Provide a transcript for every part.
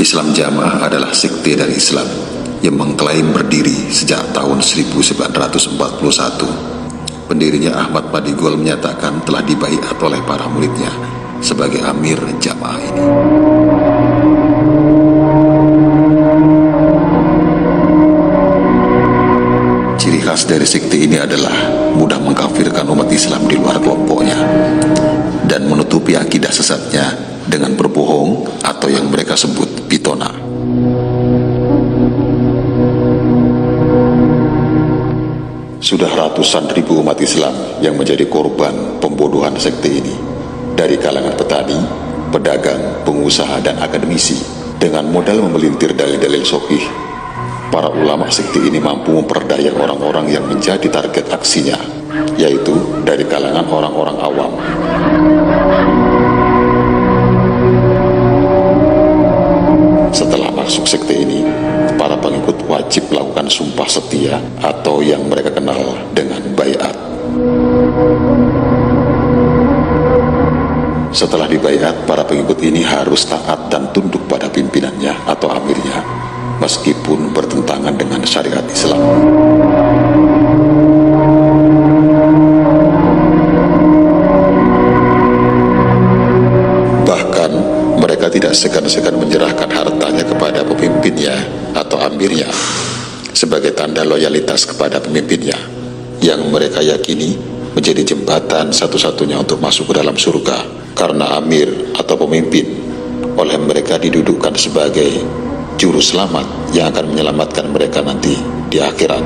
Islam Jamaah adalah sekte dari Islam yang mengklaim berdiri sejak tahun 1941. Pendirinya Ahmad Madigol menyatakan telah dibaiat oleh para muridnya sebagai amir jamaah ini. Ciri khas dari sekte ini adalah mudah mengkafirkan umat Islam di luar kelompoknya dan menutupi akidah sesatnya dengan berbohong atau yang mereka sebut pitona. Sudah ratusan ribu umat Islam yang menjadi korban pembodohan sekte ini, dari kalangan petani, pedagang, pengusaha, dan akademisi. Dengan modal memelintir dalil-dalil sahih, para ulama sekte ini mampu memperdaya orang-orang yang menjadi target aksinya, yaitu dari kalangan orang-orang awam. Setelah masuk sekte ini, para pengikut wajib melakukan sumpah setia atau yang mereka kenal dengan baiat. Setelah dibaiat, para pengikut ini harus taat dan tunduk pada pimpinannya atau amirnya, meskipun bertentangan dengan syariat Islam. Bahkan mereka tidak segan-segan menyerahkan hartanya kepada pemimpinnya atau amirnya sebagai tanda loyalitas kepada pemimpinnya, yang mereka yakini menjadi jembatan satu-satunya untuk masuk ke dalam surga, karena amir atau pemimpin oleh mereka didudukkan sebagai juru selamat yang akan menyelamatkan mereka nanti di akhirat.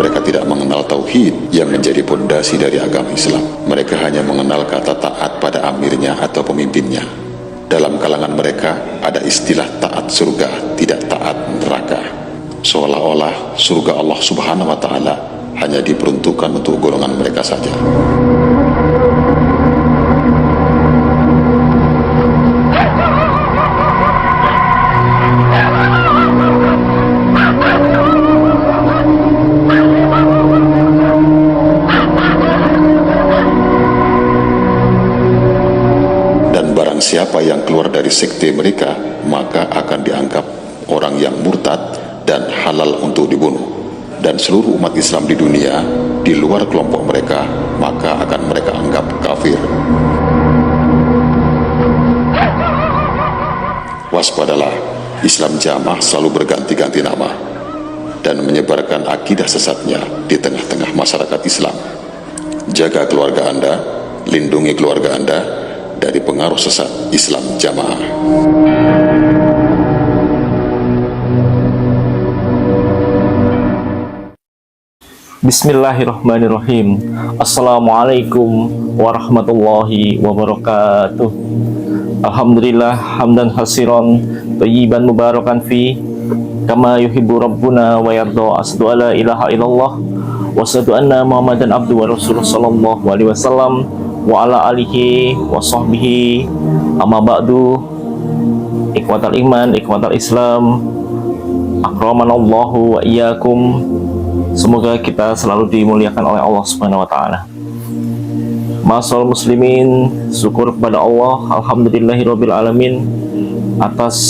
Mereka tidak mengenal tauhid yang menjadi pondasi dari agama Islam. Mereka hanya mengenal kata taat pada amirnya atau pemimpinnya. Dalam kalangan mereka ada istilah taat surga, tidak taat neraka. Seolah-olah surga Allah Subhanahu wa Ta'ala hanya diperuntukkan untuk golongan mereka saja. Siapa yang keluar dari sekte mereka, maka akan dianggap orang yang murtad dan halal untuk dibunuh. Dan seluruh umat Islam di dunia, di luar kelompok mereka, maka akan mereka anggap kafir. Waspadalah, Islam Jamaah selalu berganti-ganti nama dan menyebarkan akidah sesatnya di tengah-tengah masyarakat Islam. Jaga keluarga Anda, lindungi keluarga Anda dari pengaruh sesat Islam Jamaah. Bismillahirrahmanirrahim. Assalamualaikum warahmatullahi wabarakatuh. Alhamdulillah hamdan hasiran thayyiban mubarakan fi kama yuhibbu rabbuna wa yarda. Asyhadu alla ilaha illallah wa asyhadu anna Muhammadan abduhu wa rasuluh sallallahu alaihi wasallam wa ala alihi wa sahbihi. Amma ba'du. Ikhwatal iman, ikhwatal Islam, akramanallahu wa iyyakum. Semoga kita selalu dimuliakan oleh Allah Subhanahu wa Ta'ala. Ma'asyiral muslimin, syukur kepada Allah, alhamdulillahirabbil alamin, atas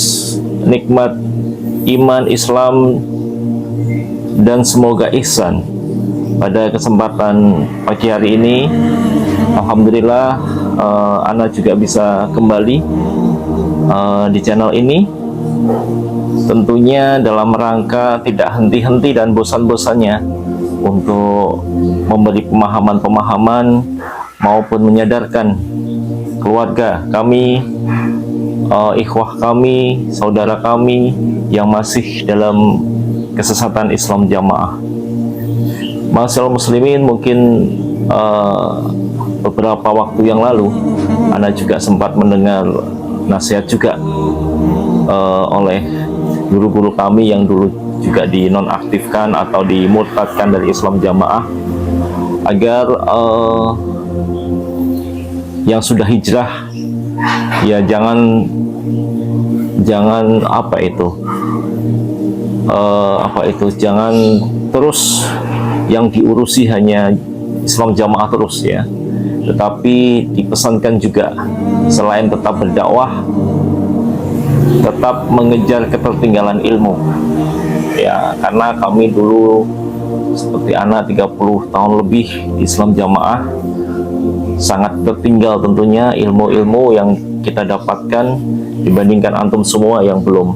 nikmat iman Islam dan semoga ihsan. Pada kesempatan pagi hari ini, alhamdulillah, Ana juga bisa kembali di channel ini, tentunya dalam rangka tidak henti-henti dan bosan-bosannya untuk memberi pemahaman-pemahaman maupun menyadarkan keluarga kami, ikhwah kami, saudara kami yang masih dalam kesesatan Islam Jamaah. Ma'asyiral muslimin, mungkin beberapa waktu yang lalu Ana juga sempat mendengar nasihat juga oleh guru-guru kami yang dulu juga dinonaktifkan atau dimurtadkan dari Islam Jamaah, agar yang sudah hijrah ya jangan jangan terus yang diurusi hanya Islam Jamaah terus ya, tetapi dipesankan juga selain tetap berdakwah, tetap mengejar ketertinggalan ilmu. Ya, karena kami dulu seperti anak 30 tahun lebih di Islam Jamaah, sangat tertinggal tentunya ilmu-ilmu yang kita dapatkan dibandingkan antum semua yang belum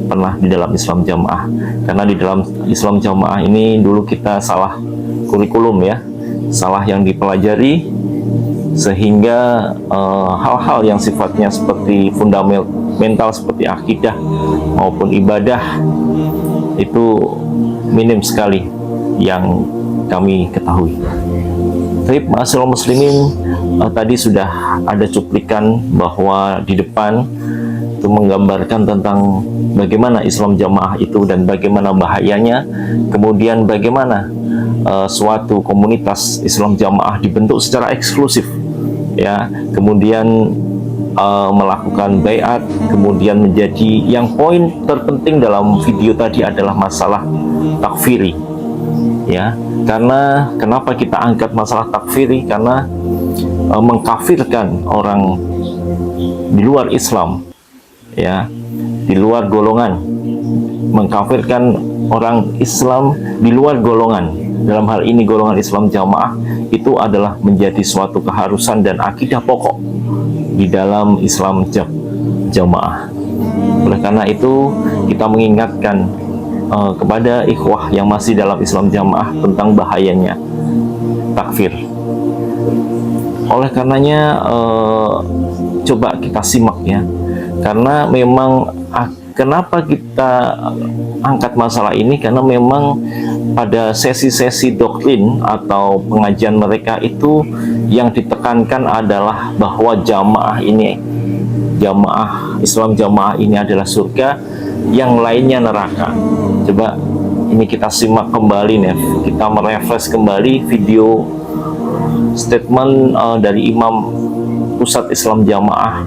pernah di dalam Islam Jamaah. Karena di dalam Islam Jamaah ini dulu kita salah kurikulum ya, salah yang dipelajari, sehingga hal-hal yang sifatnya seperti fundamental seperti akidah maupun ibadah itu minim sekali yang kami ketahui. Tapi ma'asyiral muslimin, tadi sudah ada cuplikan bahwa di depan itu menggambarkan tentang bagaimana Islam Jamaah itu dan bagaimana bahayanya, kemudian bagaimana suatu komunitas Islam Jamaah dibentuk secara eksklusif, ya, kemudian melakukan baiat, kemudian menjadi yang poin terpenting dalam video tadi adalah masalah takfiri, ya. Karena kenapa kita angkat masalah takfiri? Karena mengkafirkan orang di luar Islam, ya, di luar golongan, mengkafirkan orang Islam di luar golongan, dalam hal ini golongan Islam Jamaah, itu adalah menjadi suatu keharusan dan akidah pokok di dalam Islam Jamaah. Oleh karena itu kita mengingatkan kepada ikhwah yang masih dalam Islam Jamaah tentang bahayanya takfir. Oleh karenanya coba kita simak ya, karena memang kenapa kita angkat masalah ini, karena memang pada sesi-sesi doktrin atau pengajian mereka itu yang ditekankan adalah bahwa jamaah ini, jamaah Islam Jamaah ini adalah surga, yang lainnya neraka. Coba ini kita simak kembali nih, kita merefresh kembali video statement dari Imam Pusat Islam Jamaah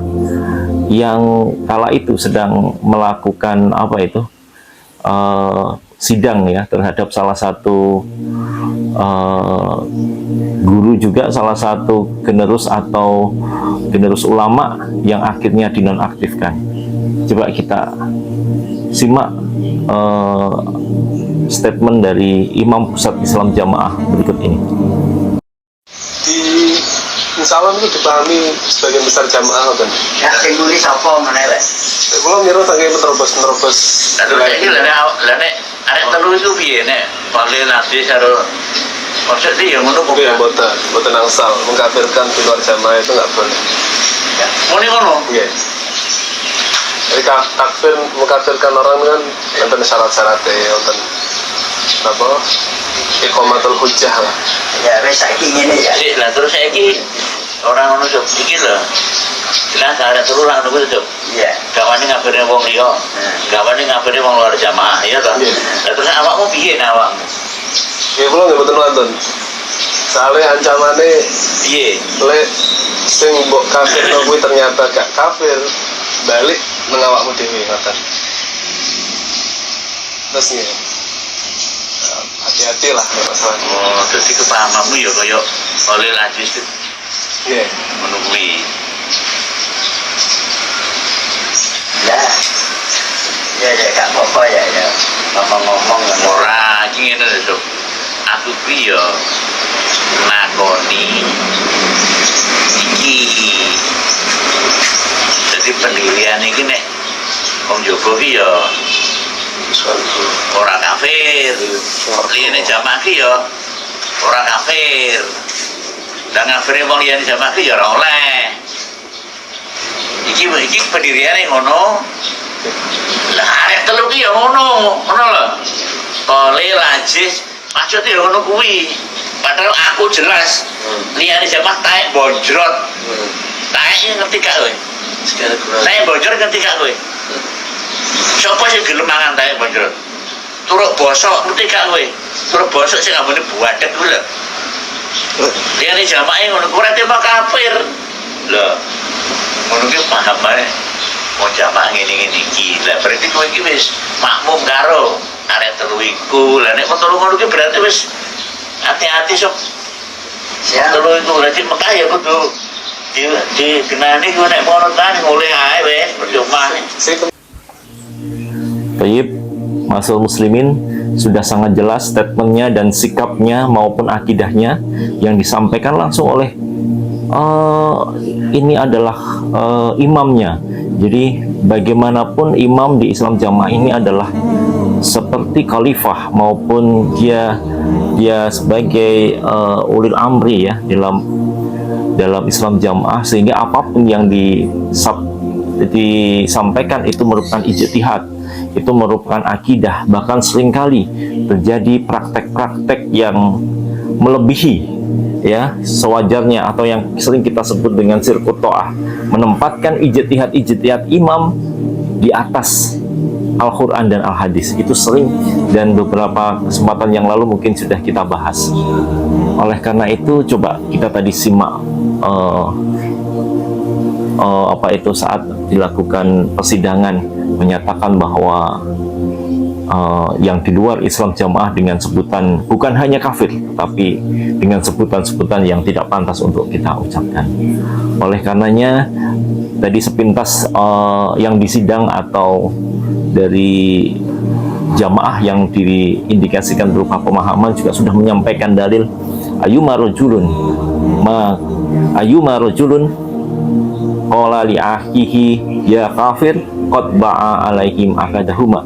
yang kala itu sedang melakukan apa itu sidang ya terhadap salah satu guru juga, salah satu generus atau generus ulama yang akhirnya dinonaktifkan. Coba kita simak statement dari Imam Pusat Islam Jamaah berikut ini. Insya Allah itu dipahami sebagian besar jamaah kan. Ya, sing nulis apa meneh? Kalau ngira saking menerobos. Aduh, iki lene arek telu iku piye nek paling nanti karo konsep dia ngono kok. Iya, boten angsal mengkafirkan di luar jamaah itu nggak boleh. Ya, muni ngono. Iya. Jadi takfir mengkafirkan orang kan wonten syarat-syaratnya, wonten apa? Iqamatul hujjah lah. Ya wis saiki ngene ya. Sik lah terus saiki orang ngono sok iki lho. Jelas arek telu lah ngono kuwi. Iya. Gawane ngabari wong liya. Gawane ngabari wong luar jamaah ya toh. Lah terus awakmu piye nek awakmu? Ya kula nggih mboten wonten. Soale ancamane Piye? lek sing mbok kafirno kuwi ternyata gak kafir, balik nang awakmu dhewe ngoten. Terus nggih. Hati-hati lah masalah. Oh, jadi kepahamanmu ya kaya oleh hadis itu. Iya. Menungui. Lah. Ya gak apa-apa ya. Ngomong-ngomong ora iki ngene lho. Aku kuwi ya lakoni iki. Jadi pendirian iki nek wong Joko ki ya orang kafir, liane jamaah ki ya orang kafir, dan ngafirnya wong liane jamaah ki ya ora oleh. Iki pendiriane ngono. Lah arek telu ki ya ngono lho. Oleh lajis maksudnya ya ngono kuwi. Padahal aku jelas liane jamaah taek bonjrot. Taeknya ngerti gak kowe? Taek bonjrot ngerti gak kowe? Siapa sih gelem mangan tae bonjrot? Turuk bosok ngerti gak kowe? Turuk bosok sing ambune buadek kuwi lho. Liyane jamaah ngono kuwi ora tema kafir. Lho. Ngono ki pahamane mau jamaah ngene-ngene iki. Lah berarti kowe iki wis makmum karo arek telu iku. Lah nek telu ngono ki berarti wis hati-hati sok Telu itu berarti Mekah ya kudu di genani ku nek mono kan mulai ae wis percuma. Baik, Masul Muslimin, sudah sangat jelas statementnya dan sikapnya maupun akidahnya yang disampaikan langsung oleh ini adalah imamnya. Jadi bagaimanapun imam di Islam Jamaah ini adalah seperti khalifah maupun dia sebagai ulil amri ya dalam Islam Jamaah, sehingga apapun yang disampaikan itu merupakan ijtihad, itu merupakan akidah. Bahkan seringkali terjadi praktek-praktek yang melebihi ya sewajarnya, atau yang sering kita sebut dengan sirkut ta'ah, menempatkan ijtihad imam di atas Al-Quran dan Al-Hadis. Itu sering, dan beberapa kesempatan yang lalu mungkin sudah kita bahas. Oleh karena itu coba kita tadi simak saat dilakukan persidangan, menyatakan bahwa yang di luar Islam Jamaah dengan sebutan bukan hanya kafir, tapi dengan sebutan-sebutan yang tidak pantas untuk kita ucapkan. Oleh karenanya tadi sepintas yang disidang atau dari jamaah yang diindikasikan berupa pemahaman juga sudah menyampaikan dalil ayyuma rajulun qala li akhihi ya kafir qad ba'a alaihim akadahuma.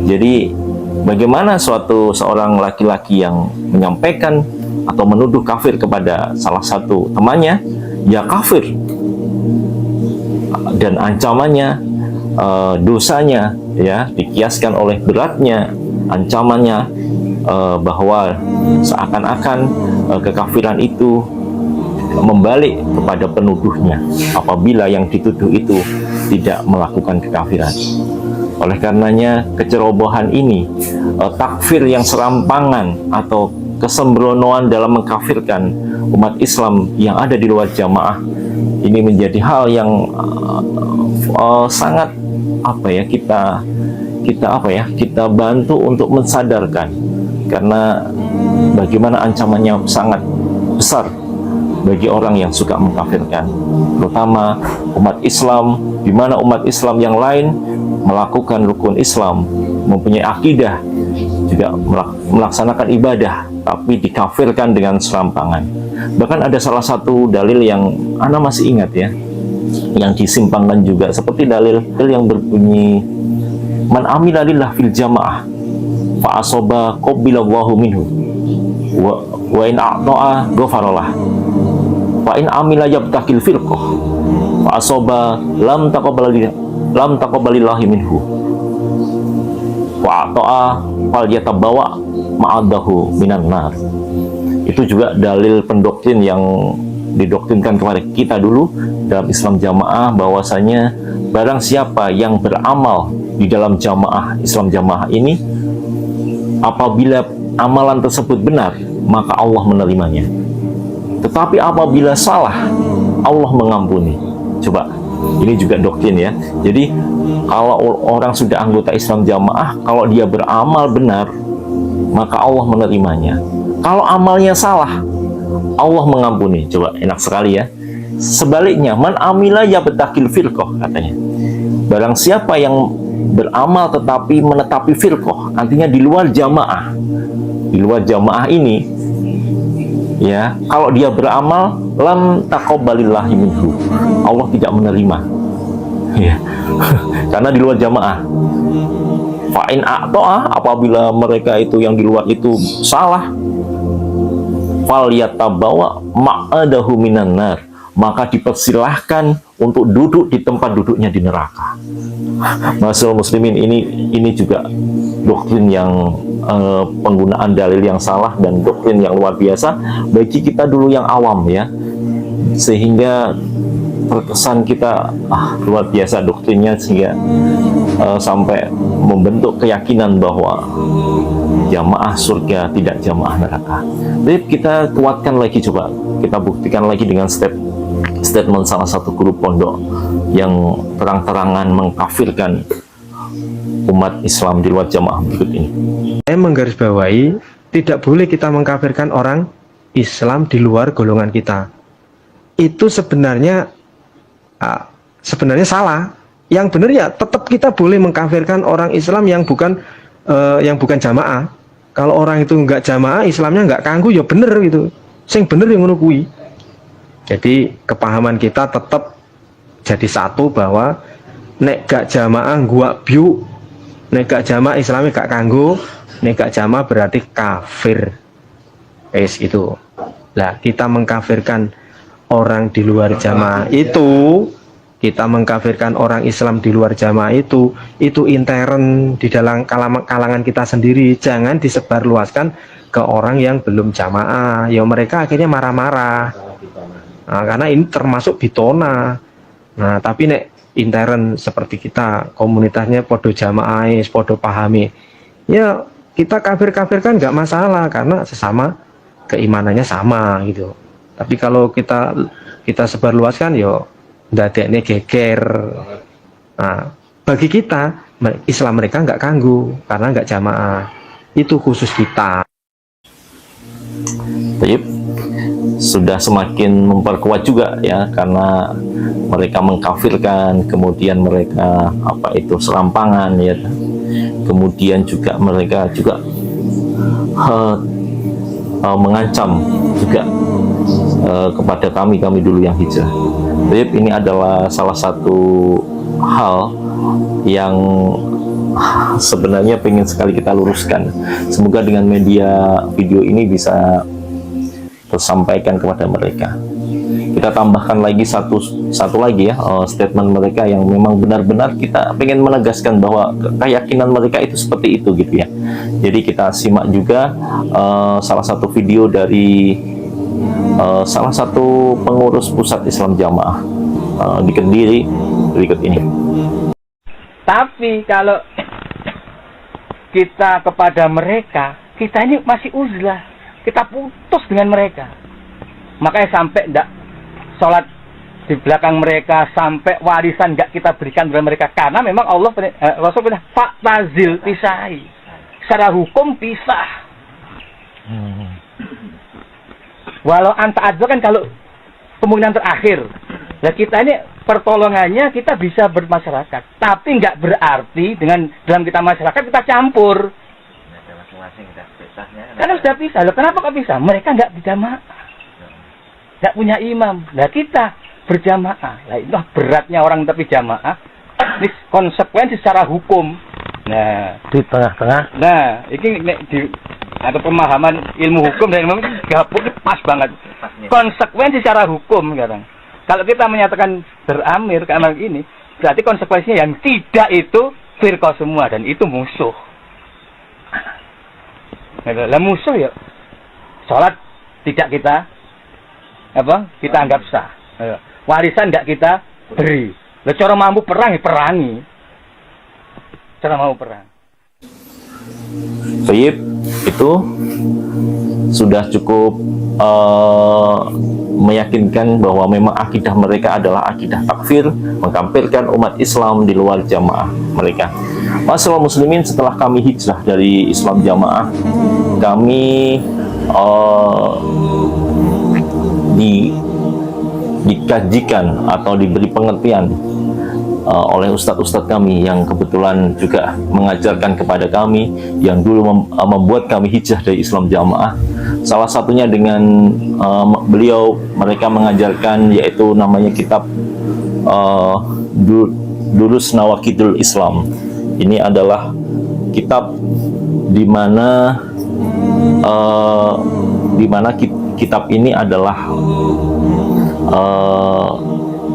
Jadi bagaimana seorang laki-laki yang menyampaikan atau menuduh kafir kepada salah satu temannya ya kafir, dan ancamannya dosanya ya dikiaskan oleh beratnya ancamannya, bahwa seakan-akan kekafiran itu membalik kepada penuduhnya apabila yang dituduh itu tidak melakukan kekafiran. Oleh karenanya kecerobohan ini, takfir yang serampangan atau kesembronoan dalam mengkafirkan umat Islam yang ada di luar jamaah ini menjadi hal yang sangat kita bantu untuk mensadarkan, karena bagaimana ancamannya sangat besar bagi orang yang suka mengkafirkan, terutama umat Islam, di mana umat Islam yang lain melakukan rukun Islam, mempunyai akidah, juga melaksanakan ibadah, tapi dikafirkan dengan serampangan. Bahkan ada salah satu dalil yang ana masih ingat ya, yang disimpangkan juga, seperti dalil yang berbunyi man amila lillah fil jamaah fa asaba qabilallahu minhu wa in a'ta'a ghafaralah wa in amila yabtakil firqah fa asaba lam taqabbalillahi minhu wa a'ta'a fal yatabawa ma'adahu minan nar. Itu juga dalil pendoktrin yang didoktrinkan kepada kita dulu dalam Islam Jamaah, bahwasanya barang siapa yang beramal di dalam jamaah Islam Jamaah ini, apabila amalan tersebut benar maka Allah menerimanya, tetapi apabila salah Allah mengampuni. Coba, ini juga doktrin ya. Jadi kalau orang sudah anggota Islam Jamaah, kalau dia beramal benar maka Allah menerimanya. Kalau amalnya salah Allah mengampuni. Coba, enak sekali ya. Sebaliknya, man amila ya betakil firqoh, katanya. Barang siapa yang beramal tetapi menetapi firqoh, artinya di luar jamaah. Di luar jamaah ini, ya, kalau dia beramal, lam taqabbalillahi minhu, Allah tidak menerima. Ya. Karena di luar jamaah. Fa'in a'to'ah, apabila mereka itu yang di luar itu salah, fal yatabawa ma'adahu minan nar, maka dipersilahkan untuk duduk di tempat duduknya di neraka. Masyaallah muslimin, ini juga doktrin yang penggunaan dalil yang salah dan doktrin yang luar biasa bagi kita dulu yang awam ya, sehingga terkesan kita luar biasa doktrinnya, sehingga sampai membentuk keyakinan bahwa jamaah surga tidak jamaah neraka. Jadi kita kuatkan lagi, coba kita buktikan lagi dengan statement salah satu guru pondok yang terang-terangan mengkafirkan umat Islam di luar jamaah berikut ini. Saya menggarisbawahi tidak boleh kita mengkafirkan orang Islam di luar golongan kita. Itu sebenarnya salah. Yang benar ya tetap kita boleh mengkafirkan orang Islam yang bukan jamaah. Kalau orang itu nggak jamaah, Islamnya nggak kanggu, ya bener gitu. Sing bener yang ngono kuwi. Jadi kepahaman kita tetap jadi satu bahwa nek gak jamaah gua biu, nek gak jamaah Islamnya gak kanggu, nek gak jamaah berarti kafir. Itu. Lah kita mengkafirkan orang di luar jamaah itu, kita mengkafirkan orang Islam di luar jamaah itu intern di dalam kalangan kita sendiri, jangan disebarluaskan ke orang yang belum jamaah. Ya mereka akhirnya marah-marah. Nah, karena ini termasuk bitona. Nah, tapi nek intern seperti kita, komunitasnya podo jamaah, podo pahami, ya kita kafir-kafirkan nggak masalah karena sesama keimanannya sama gitu. Tapi kalau kita sebarluaskan, yo ndadekne geger. Nah, bagi kita Islam mereka nggak ganggu karena nggak jamaah. Itu khusus kita. Baik, sudah semakin memperkuat juga ya, karena mereka mengkafirkan, kemudian mereka serampangan ya, kemudian juga mereka juga mengancam juga kepada kami dulu yang hijrah. Baik, ini adalah salah satu hal yang sebenarnya pengen sekali kita luruskan. Semoga dengan media video ini bisa tersampaikan kepada mereka. Kita tambahkan lagi satu lagi ya, statement mereka yang memang benar-benar kita pengen menegaskan bahwa keyakinan mereka itu seperti itu gitu ya. Jadi kita simak juga salah satu video dari salah satu pengurus pusat Islam Jamaah di Kediri berikut ini. Tapi kalau kita kepada mereka, kita ini masih uzlah, kita putus dengan mereka. Makanya sampai ndak sholat di belakang mereka, sampai warisan nggak kita berikan kepada mereka, karena memang Allah Rasul bilang faktazil pisai, secara hukum pisah. Walau anta adil kan kalau kemungkinan terakhir. Nah kita ini pertolongannya kita bisa bermasyarakat, tapi nggak berarti dengan dalam kita masyarakat kita campur. Karena sudah pisah. Loh, kenapa kok pisah? Mereka nggak berjamaah, nggak punya imam. Nah kita berjamaah. Nah itu beratnya orang tapi jamaah. Ini konsekuensi secara hukum. Nah Di tengah-tengah. Nah ini atau pemahaman ilmu hukum dan ilmu gabung pas banget. Konsekuensi secara hukum sekarang. Kalau kita menyatakan beramir ke amal ini, berarti konsekuensinya yang tidak itu firqah semua dan itu musuh. Lah musuh ya, sholat tidak kita anggap sah. Warisan tidak kita beri. Lah cara mampu perang ya perangi. Cara mau perang. Baik, itu sudah cukup meyakinkan bahwa memang akidah mereka adalah akidah takfir, mengkafirkan umat Islam di luar jamaah mereka. Masalah muslimin, setelah kami hijrah dari Islam jamaah, kami dikajikan atau diberi pengertian oleh ustadz-ustadz kami yang kebetulan juga mengajarkan kepada kami, yang dulu membuat kami hijrah dari Islam jamaah. Salah satunya dengan mereka mengajarkan, yaitu namanya kitab Durus Nawaqidul Islam. Ini adalah kitab di mana kitab ini adalah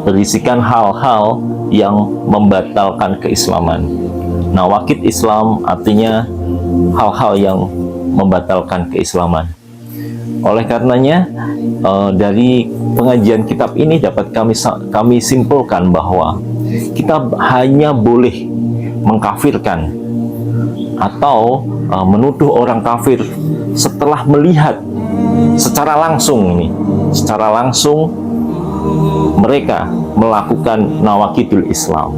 berisikan hal-hal yang membatalkan keislaman. Nawaqid Islam artinya hal-hal yang membatalkan keislaman. Oleh karenanya, dari pengajian kitab ini dapat kami simpulkan bahwa kita hanya boleh mengkafirkan atau menuduh orang kafir setelah melihat secara langsung mereka melakukan nawaqidul Islam.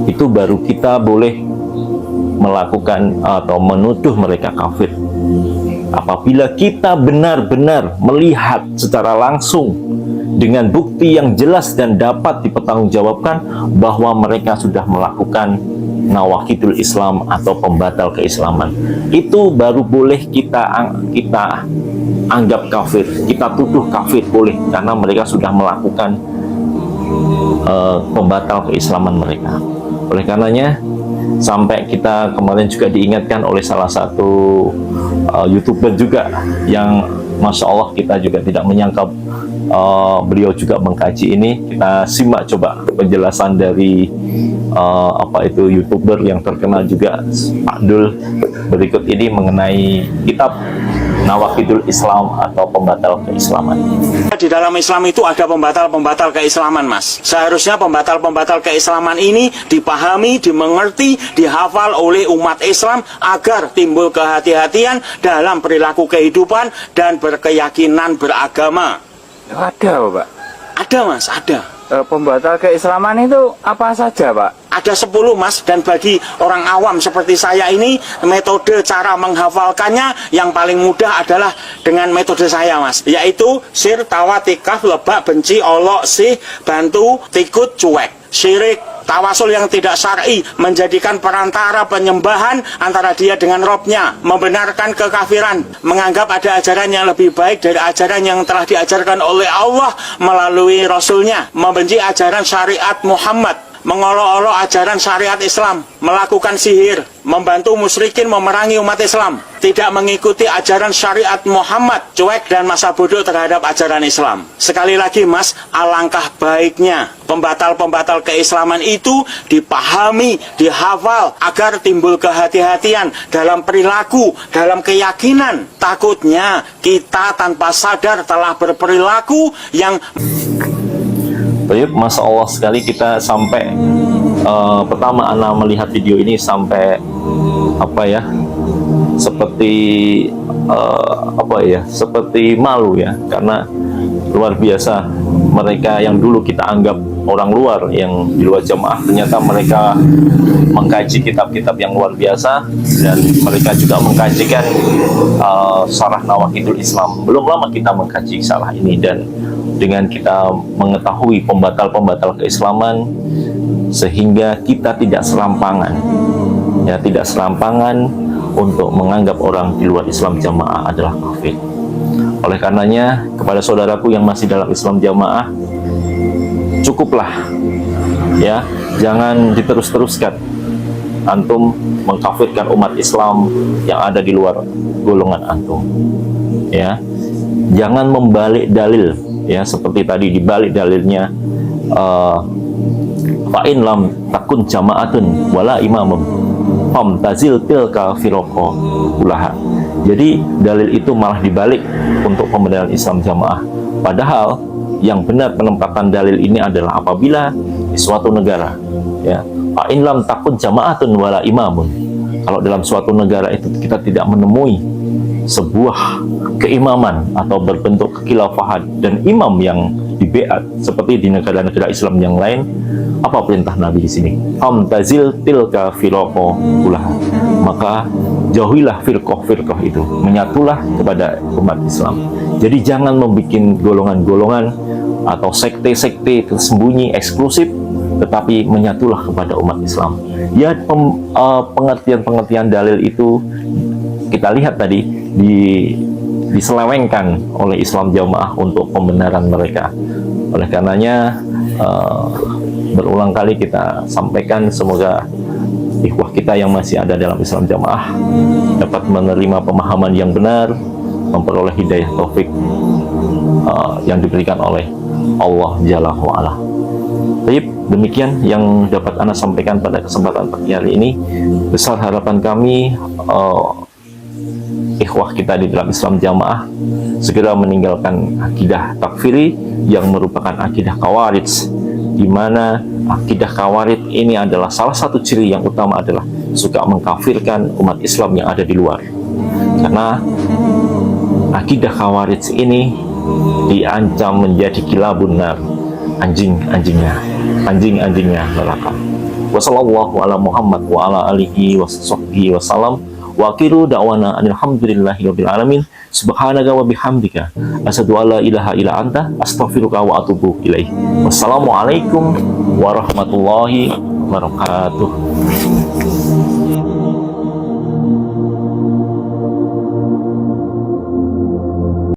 Itu baru kita boleh melakukan atau menuduh mereka kafir. apabila kita benar-benar melihat secara langsung dengan bukti yang jelas dan dapat dipertanggungjawabkan bahwa mereka sudah melakukan nawaqidul Islam atau pembatal keislaman, itu baru boleh kita anggap kafir, kita tuduh kafir boleh, karena mereka sudah melakukan pembatal keislaman mereka. Oleh karenanya, sampai kita kemarin juga diingatkan oleh salah satu YouTuber juga yang Masya Allah kita juga tidak menyangka beliau juga mengkaji ini. Kita simak coba penjelasan dari YouTuber yang terkenal juga, Pak Dul, berikut ini mengenai kitab Nawaqidul Islam atau pembatal keislaman. Di dalam Islam itu ada pembatal-pembatal keislaman, Mas. Seharusnya pembatal-pembatal keislaman ini dipahami, dimengerti, dihafal oleh umat Islam agar timbul kehati-hatian dalam perilaku kehidupan dan berkeyakinan beragama. Ada, Pak? Ada, Mas, ada. Pembatal keislaman itu apa saja, Pak? Ada 10, Mas, dan bagi orang awam seperti saya ini, metode cara menghafalkannya yang paling mudah adalah dengan metode saya, Mas, yaitu sir, tawa, tikaf, lebak, benci, olok, sih, bantu, tikut, cuek. Syirik, tawasul yang tidak syar'i, menjadikan perantara penyembahan antara dia dengan Robnya, membenarkan kekafiran, menganggap ada ajaran yang lebih baik dari ajaran yang telah diajarkan oleh Allah melalui Rasulnya, membenci ajaran syariat Muhammad, mengolok-olok ajaran syariat Islam, melakukan sihir, membantu musyrikin memerangi umat Islam, tidak mengikuti ajaran syariat Muhammad, cuek dan masa bodoh terhadap ajaran Islam. Sekali lagi, Mas, alangkah baiknya pembatal-pembatal keislaman itu dipahami, dihafal agar timbul kehati-hatian dalam perilaku, dalam keyakinan. Takutnya kita tanpa sadar telah berperilaku yang Baik, Masya Allah sekali kita sampai pertama Ana melihat video ini sampai seperti malu ya, karena luar biasa mereka yang dulu kita anggap orang luar yang di luar jamaah, ternyata mereka mengkaji kitab-kitab yang luar biasa, dan mereka juga mengkajikan syarah Nawaqidul Islam. Belum lama kita mengkaji syarah ini, dan dengan kita mengetahui pembatal-pembatal keislaman, sehingga kita tidak serampangan untuk menganggap orang di luar Islam jamaah adalah kafir. Oleh karenanya, kepada saudaraku yang masih dalam Islam jamaah, cukuplah ya, jangan diterus-teruskan antum mengkafirkan umat Islam yang ada di luar golongan antum ya. Jangan membalik dalil ya, seperti tadi dibalik dalilnya fa'in lam takun jama'atun wala imamum fam tazil tilka firaqo ulaha. Jadi dalil itu malah dibalik untuk pembenaran Islam jamaah, padahal yang benar penempatan dalil ini adalah apabila di suatu negara ya, fa'in lam takun jama'atun wala imamun, kalau dalam suatu negara itu kita tidak menemui sebuah keimaman atau berbentuk kekhilafahan dan imam yang dibeat seperti di negara-negara Islam yang lain, apa perintah Nabi di sini? Amtazil tilka firaqo ulah, maka jauhilah firqah itu, menyatulah kepada umat Islam. Jadi jangan membuat golongan-golongan atau sekte-sekte tersembunyi eksklusif, tetapi menyatulah kepada umat Islam. Ya, pengertian-pengertian dalil itu kita lihat tadi diselewengkan oleh Islam jamaah untuk pembenaran mereka. Oleh karenanya berulang kali kita sampaikan, semoga ikhwah kita yang masih ada dalam Islam jamaah dapat menerima pemahaman yang benar, memperoleh hidayah taufik yang diberikan oleh Allah Jalla wa'ala. Baik, demikian yang dapat Ana sampaikan pada kesempatan pagi hari ini. Besar harapan kami ikhwah kita di dalam Islam jamaah segera meninggalkan akidah takfiri yang merupakan akidah khawarij, di mana akidah khawarij ini adalah salah satu ciri yang utama adalah suka mengkafirkan umat Islam yang ada di luar. Karena akidah khawarij ini diancam menjadi kilabun nar, anjing-anjingnya neraka. Wassallallahu ala Muhammad wa ala alihi wa sahbihi wasallam. Wa akhiru da'wana alhamdulillahirabbil alamin. Subhanaka wa bihamdika asyhadu an la ilaha illa anta astaghfiruka wa atubu ilaik. Wassalamualaikum warahmatullahi wabarakatuh.